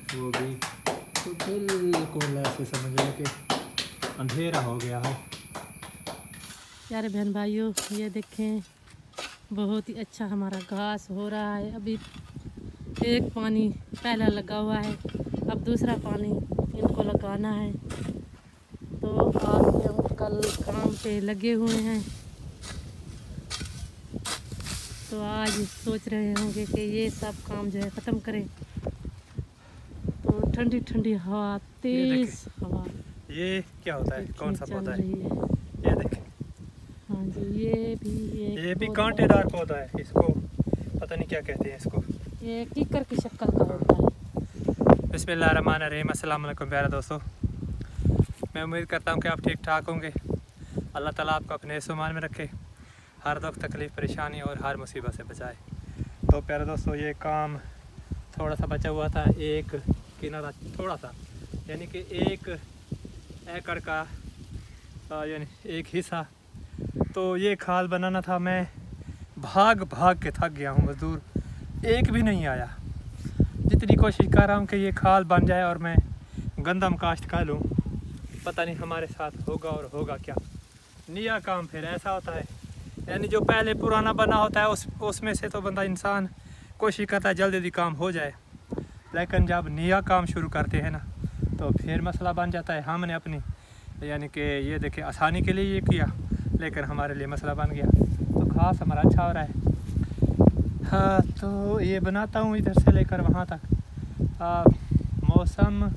वो भी। तो बिल्कुल ऐसे समझ लो कि अंधेरा हो गया है। प्यारे बहन भाइयों, ये देखें बहुत ही अच्छा हमारा घास हो रहा है। अभी एक पानी पहला लगा हुआ है, अब दूसरा पानी इनको लगाना है। तो आज के अंकल काम पे लगे हुए हैं, तो आज सोच रहे होंगे कि ये सब काम जो है ख़त्म करें। तो ठंडी ठंडी हवा, तेज़ हवा ये क्या होता है, कौन सा चल पौधा है? रही है। ये देखें, हाँ जी, ये भी बहुत कांटेदार पौधा है। इसको पता नहीं क्या कहते हैं इसको। ये कीकर की शक्ल का होता है। बिस्मिल्लाहिर्रहमानिर्रहीम। अस्सलाम वालेकुम प्यारे दोस्तों, मैं उम्मीद करता हूँ कि आप ठीक ठाक होंगे। अल्लाह ताला आपको अपने सुमान में रखे, हर दुख तकलीफ़ परेशानी और हर मुसीबत से बचाए। तो प्यारे दोस्तों, ये काम थोड़ा सा बचा हुआ था, एक किनारा थोड़ा सा, यानी कि 1 एकड़ का यानी एक हिस्सा। तो ये खाल बनाना था। मैं भाग भाग के थक गया हूँ, मज़दूर एक भी नहीं आया। जितनी कोशिश कर रहा हूँ कि ये खाल बन जाए और मैं गंदम काश्त कर लूँ, पता नहीं हमारे साथ होगा और होगा क्या। नया काम फिर ऐसा होता है, यानी जो पहले पुराना बना होता है उसमें से तो बंदा इंसान कोशिश करता है जल्दी जल्दी काम हो जाए, लेकिन जब नया काम शुरू करते हैं ना तो फिर मसला बन जाता है। हमने अपनी यानी कि ये देखे आसानी के लिए ये किया, लेकिन हमारे लिए मसला बन गया। तो खास हमारा अच्छा हो रहा है। हाँ, तो ये बनाता हूँ इधर से लेकर वहाँ तक। मौसम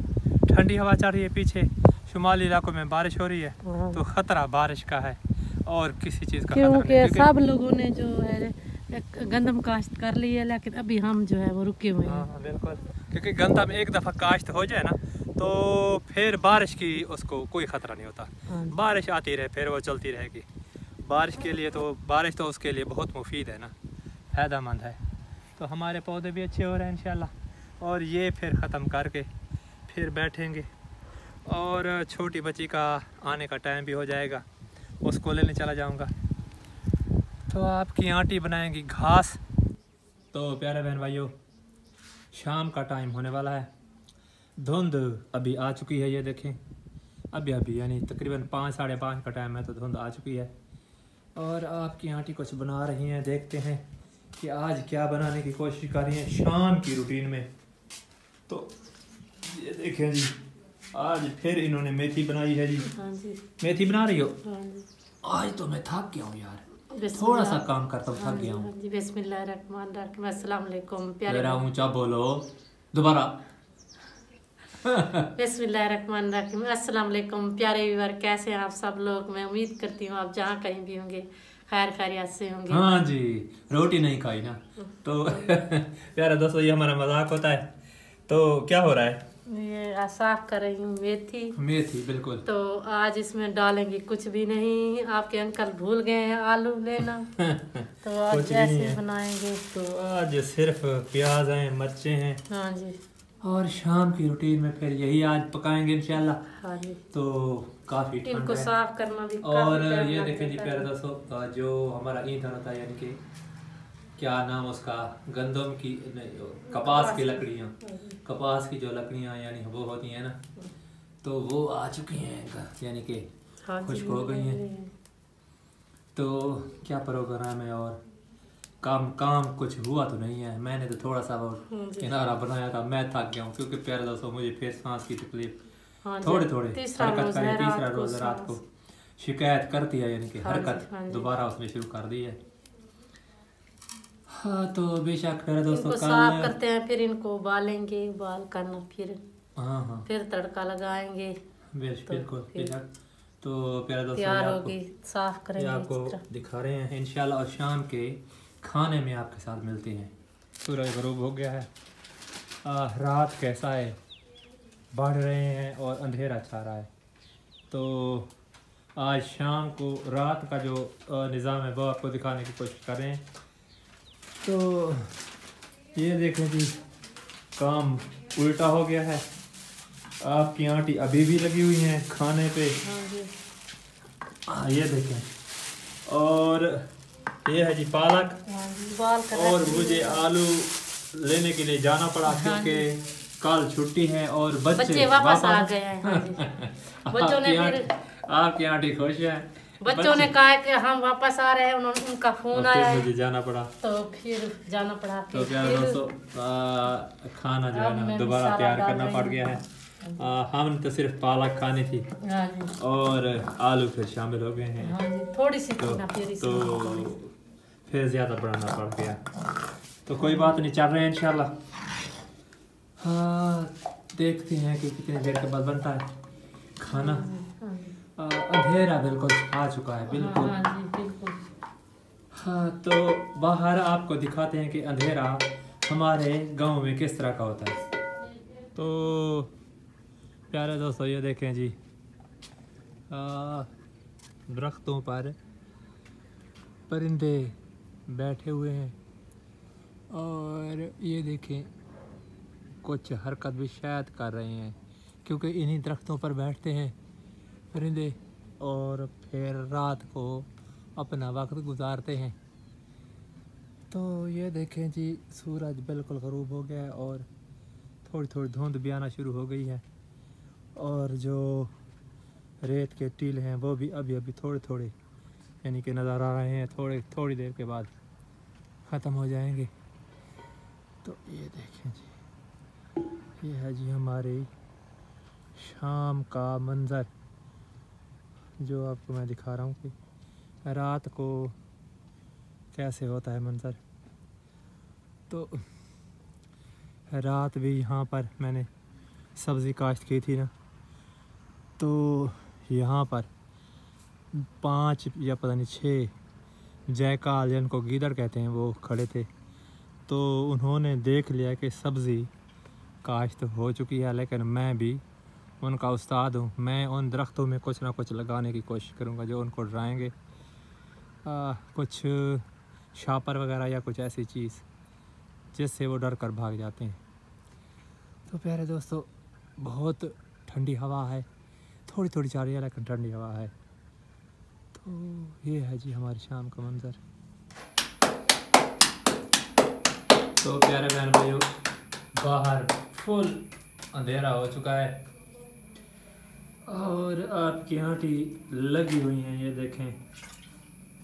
ठंडी हवा चल रही है, पीछे शुमाली इलाकों में बारिश हो रही है, तो ख़तरा बारिश का है और किसी चीज़ का खतरा नहीं। क्योंकि सब लोगों ने जो है गंदम काश्त कर ली है, लेकिन अभी हम जो है वो रुके हुए हैं। हाँ बिल्कुल, क्योंकि गंदम एक दफ़ा काश्त हो जाए ना तो फिर बारिश की उसको कोई ख़तरा नहीं होता। बारिश आती रहे फिर वो चलती रहेगी। बारिश के लिए तो बारिश तो उसके लिए बहुत मुफीद है ना, फ़ायदेमंद है। तो हमारे पौधे भी अच्छे हो रहे हैं इंशाल्लाह। और ये फिर ख़त्म करके फिर बैठेंगे और छोटी बच्ची का आने का टाइम भी हो जाएगा, उसको लेने चला जाऊंगा। तो आपकी आंटी बनाएंगी घास। तो प्यारे बहन भाइयों, शाम का टाइम होने वाला है, धुंध अभी आ चुकी है। ये देखें, अभी यानी तकरीबन 5 साढ़े 5 का टाइम है, तो धुंध आ चुकी है। और आपकी आंटी कुछ बना रही हैं, देखते हैं कि आज क्या बनाने की कोशिश कर रही हैं शाम की रूटीन में। तो ये देखें जी, आज फिर इन्होंने मेथी बनाई है जी। हाँ जी, मेथी बना रही हो? हाँ जी। आज तो मैं थक गया हूँ यार, थोड़ा सा काम करता हूँ, थक गया हूँ। जी, बिस्मिल्लाहिर्रहमानिर्रहीम। अस्सलाम वालेकुम प्यारे। जरा ऊंचा बोलो दोबारा। बिस्मिल्लाहिर्रहमानिर्रहीम। अस्सलाम वालेकुम प्यारे व्यूअर, कैसे हैं आप सब लोग? मैं उम्मीद करती हूँ आप जहाँ कहीं भी होंगे खैर खैरियत से होंगे। हाँ जी, रोटी नहीं खाई ना तो प्यारे दोस्तों, ये हमारा मजाक होता है। तो क्या हो रहा है? ये साफ कर रही हूँ मेथी। बिल्कुल। तो आज इसमें डालेंगे कुछ भी नहीं, आपके अंकल भूल गए हैं आलू लेना। तो आज ऐसे बनाएंगे। तो आज सिर्फ प्याज हैं, मिर्चें हैं। हाँ जी, और शाम की रूटीन में फिर यही आज पकाएंगे इंशाल्लाह। हाँ जी। तो काफ़ी ठंड इनको है। साफ करना भी और काफी टाइम ये लग देखें जी जाता प्यारे है। दोस्तों, जो हमारा ईंधन होता है, यानी कि क्या नाम उसका, गंदम की नहीं, कपास की लकड़ियाँ, कपास की जो लकड़ियाँ यानी वो होती हैं ना, तो वो आ चुकी हैं, यानी कि खुश्क हो गई हैं। तो क्या प्रोग्राम है और काम कुछ हुआ तो नहीं है। मैंने तो थोड़ा सा वो किनारा बनाया था, मैं थक गया हूँ, क्योंकि प्यारे दोस्तों मुझे फिर सांस की तकलीफ थोड़े हरकत करी। तीसरा रोज रात को शिकायत करती है, यानी कि हरकत दोबारा उसने शुरू कर दी है। हाँ, तो बेशक प्यारे दोस्तों, इनको साफ करते हैं, फिर इनको उबालेंगे, उबाल करना फिर हाँ फिर तड़का लगाएंगे। बिल्कुल बेशक। तो प्यारे दोस्तों, तैयार होगी, साफ करेंगे, आपको दिखा रहे हैं इंशाल्लाह। और शाम के खाने में आपके साथ मिलते हैं। सूरज गरूब हो गया है, रात कैसा है, बढ़ रहे हैं और अंधेरा छा रहा है। तो आज शाम को रात का जो निज़ाम है वो आपको दिखाने की कोशिश कर रहे हैं। तो ये देखें जी, काम उल्टा हो गया है। आपकी आंटी अभी भी लगी हुई हैं खाने पे। ये देखें, और ये है जी पालक। और मुझे आलू लेने के लिए जाना पड़ा, क्योंकि कल छुट्टी है और बच्चे वापस आ गए हैं। हाँ जी। बच्चों ने फिर आपकी आंटी खुश है। बच्चों ने कहा कि हम वापस आ रहे हैं, उन्होंने उनका फोन आया है, मुझे जाना पड़ा, तो फिर जाना पड़ा। तो प्यारे दोस्तों खाना जो है ना दोबारा तैयार करना पड़ गया है। हमने तो सिर्फ पालक खानी थी और आलू फिर शामिल हो गए हैं। थोड़ी सी तो फिर ज़्यादा बढ़ाना पड़ गया, तो कोई बात नहीं, चल रहे हैं इंशाल्लाह। हाँ, देखते हैं कि कितनी देर के बाद बनता है खाना। अंधेरा बिल्कुल आ चुका है, बिल्कुल। हाँ, तो बाहर आपको दिखाते हैं कि अंधेरा हमारे गांव में किस तरह का होता है। तो प्यारे दोस्तों ये देखें जी, दरख्तों पर परिंदे बैठे हुए हैं और ये देखें कुछ हरकत भी शायद कर रहे हैं, क्योंकि इन्हीं दरख्तों पर बैठते हैं परिंदे और फिर रात को अपना वक्त गुजारते हैं। तो ये देखें जी, सूरज बिल्कुल ग़रूब हो गया है और थोड़ी थोड़ी धुंध भी आना शुरू हो गई है, और जो रेत के टीले हैं वो भी अभी अभी थोड़े थोड़े यानी कि नज़र आ रहे हैं, थोड़ी देर के बाद ख़त्म हो जाएंगे। तो ये देखें जी, ये है जी हमारी शाम का मंज़र, जो आपको मैं दिखा रहा हूँ कि रात को कैसे होता है मंज़र। तो रात भी यहाँ पर मैंने सब्ज़ी काश्त की थी ना, तो यहाँ पर 5 या पता नहीं 6 जयकाल जिनको गीदड़ कहते हैं वो खड़े थे। तो उन्होंने देख लिया कि सब्ज़ी काश्त हो चुकी है, लेकिन मैं भी उनका उस्ताद हूँ। मैं उन दरख्तों में कुछ ना कुछ लगाने की कोशिश करूँगा जो उनको डराएंगे, कुछ शापर वगैरह या कुछ ऐसी चीज़ जिससे वो डर कर भाग जाते हैं। तो प्यारे दोस्तों, बहुत ठंडी हवा है, थोड़ी थोड़ी जा रही है लेकिन ठंडी हवा है। तो ये है जी हमारी शाम का मंज़र। तो प्यारे बहन भाइयों, बाहर फुल अंधेरा हो चुका है और आपकी आंटी लगी हुई हैं, ये देखें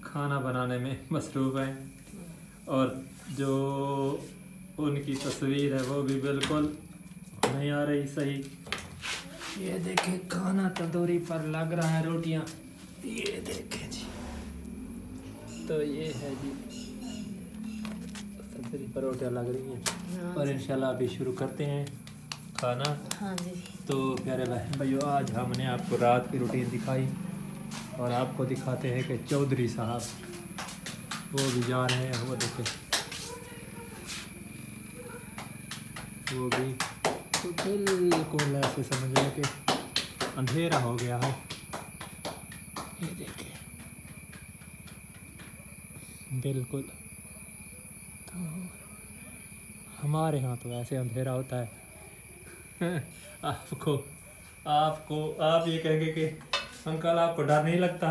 खाना बनाने में मसरूफ़ हैं, और जो उनकी तस्वीर है वो भी बिल्कुल नहीं आ रही सही। ये देखें खाना तंदूरी पर लग रहा है, रोटियां, ये देखें जी। तो ये है जी तंदूरी पर रोटियां लग रही हैं और इंशाल्लाह अभी शुरू करते हैं खाना। हाँ जी। तो प्यारे बहन भाइयों, आज हमने आपको रात की रूटीन दिखाई और आपको दिखाते हैं कि चौधरी साहब वो भी जा रहे हैं, वो देखें वो भी तो बिल्कुल ऐसे समझ लें कि अंधेरा हो गया है। ये देखें बिल्कुल, तो हमारे यहाँ तो ऐसे अंधेरा होता है। आप ये कहेंगे कि अंकल आपको डर नहीं लगता?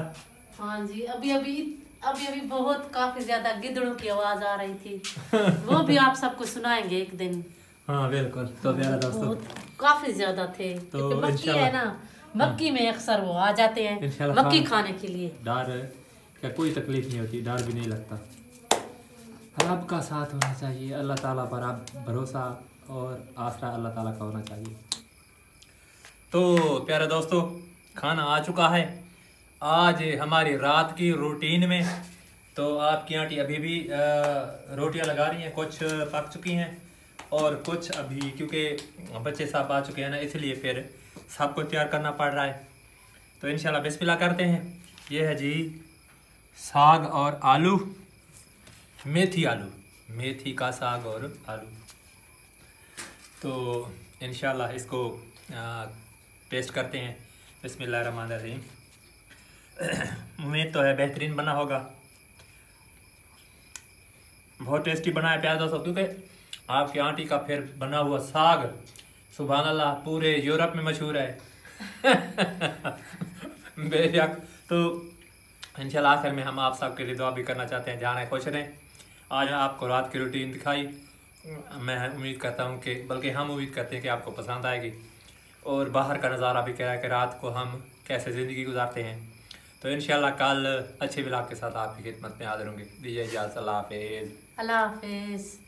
हाँ जी, अभी अभी बहुत काफी ज्यादा गिद्धड़ों की आवाज आ रही थी। वो भी आप सबको सुनाएंगे एक दिन। हाँ बिल्कुल। तो प्यारे दोस्तों, काफी ज्यादा थे, तो मक्की है ना, मक्की में अक्सर वो आ जाते हैं मक्की खाने के लिए। डर क्या कोई तकलीफ नहीं होती, डर भी नहीं लगता। आपका साथ होना चाहिए, अल्लाह ताला पर आप भरोसा और आसरा अल्लाह ताला का होना चाहिए। तो प्यारे दोस्तों, खाना आ चुका है आज हमारी रात की रूटीन में। तो आपकी आंटी अभी भी रोटियां लगा रही हैं, कुछ पक चुकी हैं और कुछ अभी, क्योंकि बच्चे साहब आ चुके हैं ना, इसलिए फिर सबको तैयार करना पड़ रहा है। तो इंशाल्लाह बिस्मिल्लाह करते हैं। ये है जी साग और आलू, मेथी का साग और आलू। तो इंशाल्लाह इसको टेस्ट करते हैं। बिस्मिल्लाहिर्रहमानिर्रहीम। उम्मीद तो है बेहतरीन बना होगा, बहुत टेस्टी बना है प्यारे दोस्तों, क्योंकि आपकी आंटी का फिर बना हुआ साग सुभान अल्लाह पूरे यूरोप में मशहूर है। बेशक। तो इंशाल्लाह आखिर में हम आप सब के लिए दुआ भी करना चाहते हैं, जहाँ खुश रहें। आज आपको रात की रूटीन दिखाई मैं उम्मीद करता हूँ कि बल्कि हम उम्मीद करते हैं कि आपको पसंद आएगी। और बाहर का नज़ारा भी क्या है कि रात को हम कैसे ज़िंदगी गुजारते हैं। तो इंशाल्लाह कल अच्छे व्लॉग के साथ आपकी खिदमत में हाजिर होंगे। दीजिए इजाज़त, अल्लाह हाफिज़। अल्लाह हाफिज़।